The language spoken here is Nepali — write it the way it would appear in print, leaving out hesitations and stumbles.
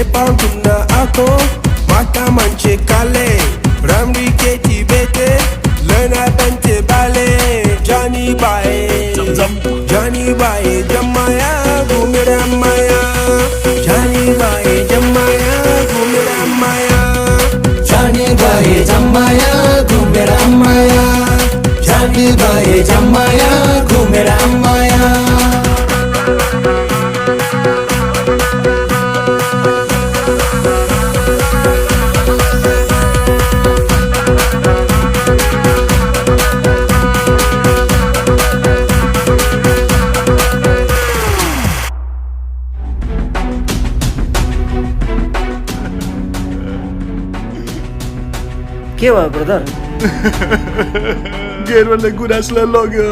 नेपाल घुम्न आएको माता मान्छे काले राम्री केटी बेटे लैना पेन्टे बाले जानी बाए जम्माया घुमेर माया जानी बाए जम्माया घुमेर माया जानी बाए जम्माया घुमेर माया जानी बाए जम्माया घुमेर माया के भयो ब्रदर गेरले गुराँसलाई लग्यो